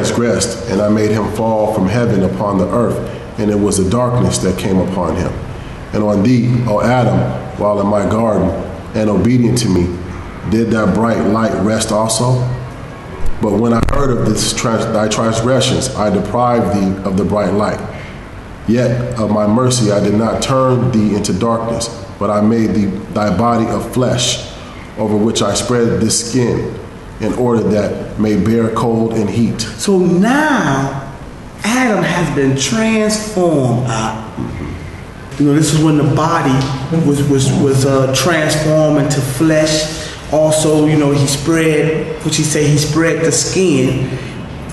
transgressed, and I made him fall from heaven upon the earth, and it was a darkness that came upon him. And on thee, O Adam, while in my garden, and obedient to me, did that bright light rest also? But when I heard of thy transgressions, I deprived thee of the bright light. Yet of my mercy I did not turn thee into darkness, but I made thee thy body of flesh, over which I spread this skin, in order that may bear cold and heat. So now Adam has been transformed. This is when the body was transformed into flesh. Also, he spread the skin.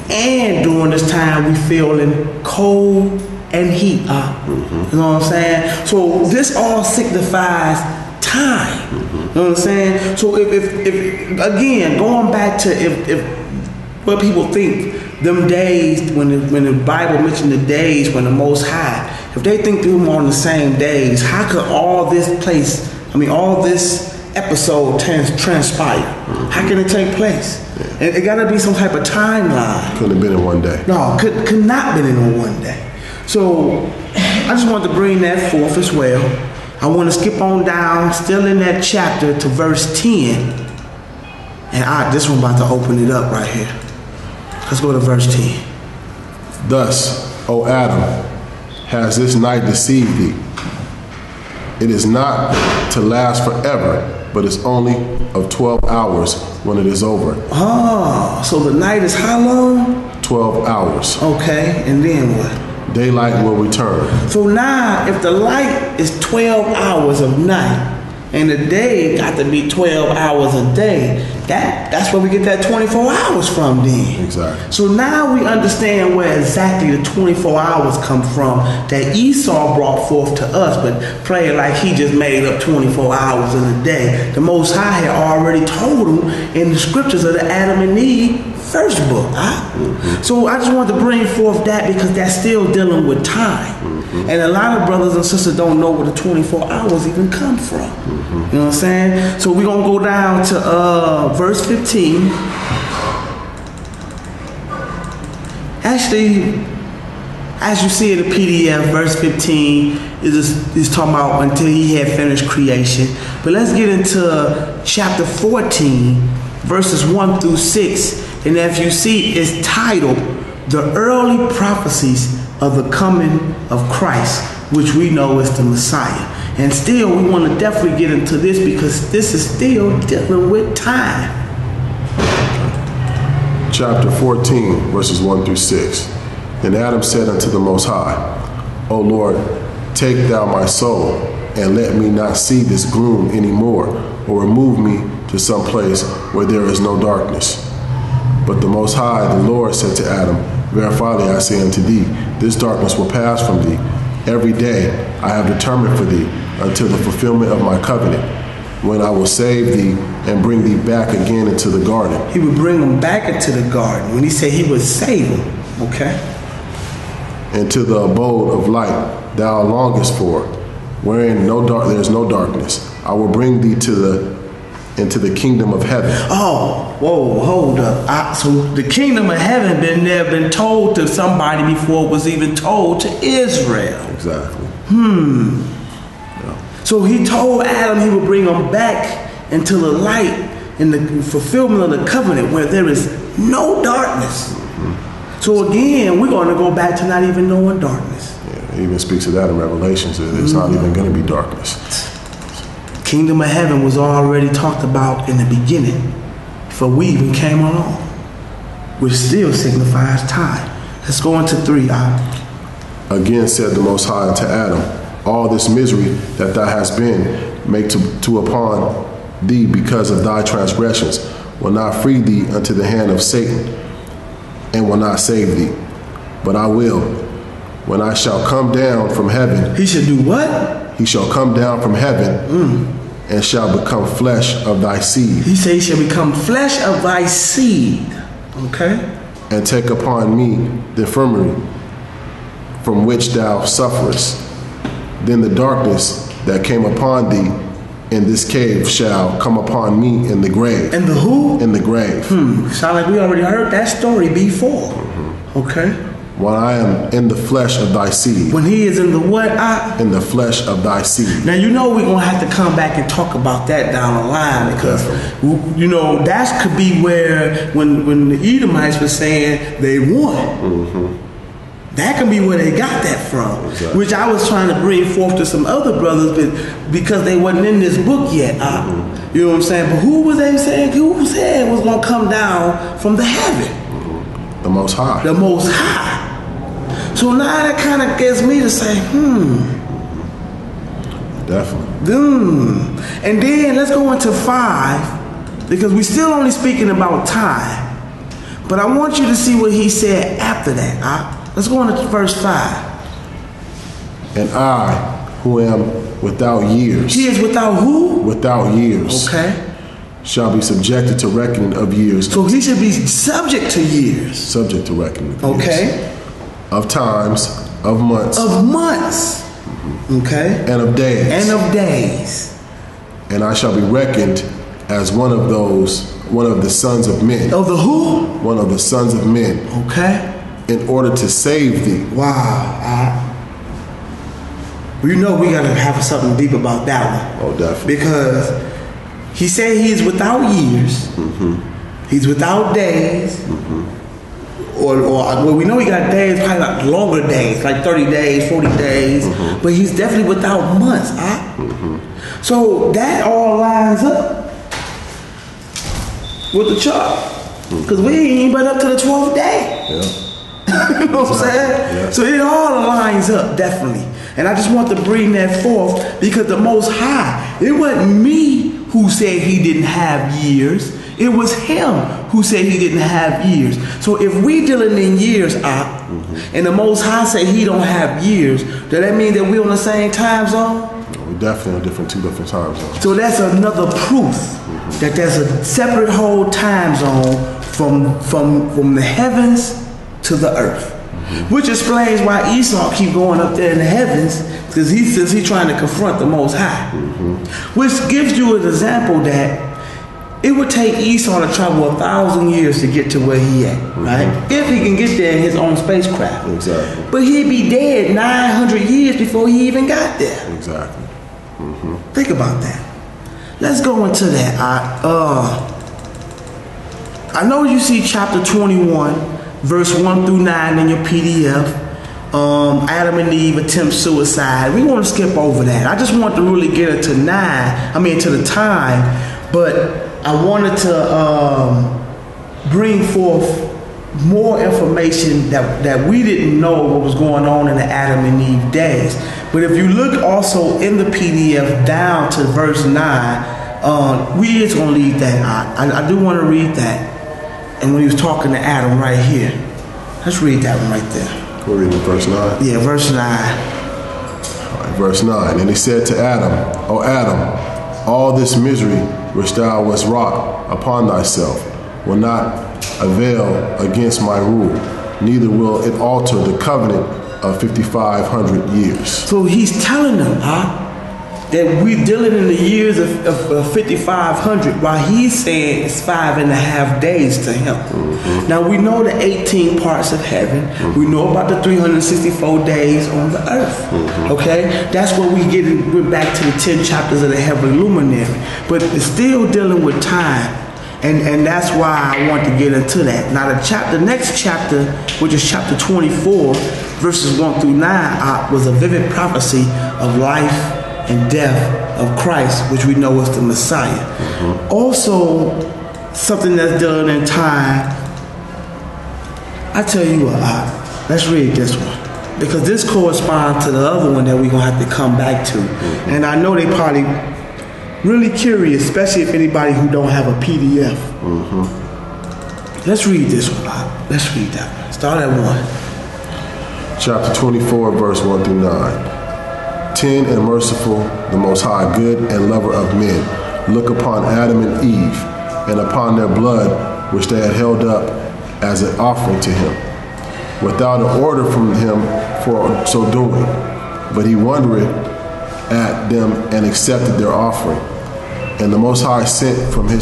And during this time, we feeling cold and heat. You know what I'm saying? So this all signifies time. You know what I'm saying? So if again, going back to if what people think, them days when the Bible mentioned the days when the Most High, if they think they were on the same days, how could all this episode transpire? How can it take place? It got to be some type of timeline. Couldn't have been in one day. No, could not been in one day. So I just wanted to bring that forth as well. I want to skip on down, still in that chapter, to verse 10. And this one about to open it up right here. Let's go to verse 10. Thus, O Adam, has this night deceived thee? It is not to last forever, but it's only of 12 hours when it is over. So the night is how long? 12 hours. Okay, and then what? Daylight will return. So now, if the light is 12 hours of night, and the day got to be 12 hours a day, that's where we get that 24 hours from then. Exactly. So now we understand where exactly the 24 hours come from that Esau brought forth to us, but playing like he just made up 24 hours in a day. The Most High had already told him in the scriptures of the Adam and Eve first book. So I just wanted to bring forth that because that's still dealing with time. And a lot of brothers and sisters don't know where the 24 hours even come from. You know what I'm saying? So we're going to go down to verse 15. Actually, as you see in the PDF, verse 15 is talking about until he had finished creation. But let's get into chapter 14, verses 1 through 6. And as you see, it's titled, The Early Prophecies of the Coming of Christ, which we know is the Messiah. And still, we want to definitely get into this because this is still dealing with time. Chapter 14, verses 1 through 6. Then Adam said unto the Most High, O Lord, take thou my soul, and let me not see this gloom any more, or remove me to some place where there is no darkness. But the Most High, the Lord, said to Adam, Verily I say unto thee, this darkness will pass from thee. Every day I have determined for thee until the fulfillment of my covenant, when I will save thee and bring thee back again into the garden. He would bring him back into the garden. When he said he would save him, okay? And to the abode of light thou longest for, wherein there is no darkness. I will bring thee into the kingdom of heaven. Oh, whoa, hold up. So the kingdom of heaven been told to somebody before it was even told to Israel. Exactly. Yeah. So he told Adam he would bring him back into the light in the fulfillment of the covenant where there is no darkness. So again, we're going to go back to not even knowing darkness. Yeah, it even speaks of that in Revelations. It's not even going to be darkness. Kingdom of heaven was already talked about in the beginning before we even came along, which still signifies time. Let's go into 3. Again said the Most High unto Adam, all this misery that thou hast been make to upon thee because of thy transgressions will not free thee unto the hand of Satan, and will not save thee. But I will, when I shall come down from heaven. He should do what? He shall come down from heaven and shall become flesh of thy seed. He said he shall become flesh of thy seed. Okay. And take upon me the infirmity from which thou sufferest. Then the darkness that came upon thee in this cave shall come upon me in the grave. In the who? In the grave. Sound like we already heard that story before. Okay. When I am in the flesh of thy seed. When he is in the what? In the flesh of thy seed. Now, you know we're going to have to come back and talk about that down the line because, you know, that could be where when the Edomites were saying they won. That can be where they got that from, which I was trying to bring forth to some other brothers, but because they wasn't in this book yet. You know what I'm saying? But who was they saying? Who said it was going to come down from the heaven? The Most High. The Most High. So now that kind of gets me to say, Definitely. And then let's go into 5, because we're still only speaking about time. But I want you to see what he said after that. Let's go into verse 5. And I, who am without years. He is without who? Without years. Okay. Shall be subjected to reckoning of years. So he should be subject to years. Subject to reckoning of years. Of times, of months. Of months. Okay. And of days. And of days. And I shall be reckoned as one of the sons of men. Of the who? One of the sons of men. Okay. In order to save thee. Wow. You know we got to have something deep about that one. Oh, definitely. Because he said he is without years. He's without days. Or well, we know he got days, probably like longer days, like 30 days, 40 days. But he's definitely without months. So that all lines up with the chart. Because we ain't even been up to the 12th day. You know what I'm saying? So it all lines up, definitely. And I just want to bring that forth because the Most High, it wasn't me who said he didn't have years. It was him who said he didn't have years. So if we dealing in years, and the Most High say he don't have years, does that mean that we're on the same time zone? We're definitely on two different time zones. So that's another proof that there's a separate whole time zone from the heavens to the earth. Which explains why Esau keep going up there in the heavens, because he says he's trying to confront the Most High. Which gives you an example that it would take Esau to travel 1,000 years to get to where he at, right? If he can get there in his own spacecraft. Exactly. But he'd be dead 900 years before he even got there. Exactly. Think about that. Let's go into that. I know you see chapter 21, verse 1 through 9 in your PDF. Adam and Eve attempt suicide. We want to skip over that. I just want to really get into to the time, but I wanted to bring forth more information that we didn't know what was going on in the Adam and Eve days. But if you look also in the PDF down to verse 9, we just going to leave that out. I do want to read that. And when he was talking to Adam right here. Let's read that one right there. We're reading verse 9? Yeah, verse 9. All right, verse 9. And he said to Adam, O Adam, all this misery which thou wast wrought upon thyself will not avail against my rule, neither will it alter the covenant of 5,500 years. So he's telling them, that we're dealing in the years of 5,500, while he's saying it's 5.5 days to him. Now we know the 18 parts of heaven. We know about the 364 days on the earth. Okay, that's what we went back to the 10 chapters of the heavenly luminary. But it's still dealing with time, and that's why I want to get into that. Now the next chapter, which is chapter 24, verses 1 through 9, was a vivid prophecy of life and death of Christ, which we know is the Messiah. Also, something that's dealing in time. I tell you what, let's read this one, because this corresponds to the other one that we're going to have to come back to. And I know they probably really curious, especially if anybody who don't have a PDF. Let's read this one. Let's read that one. Start at 1. Chapter 24, verse 1 through 9. 10 and merciful, the Most High, good and lover of men, look upon Adam and Eve, and upon their blood, which they had held up as an offering to him, without an order from him for so doing. But he wondered at them and accepted their offering. And the Most High sent from his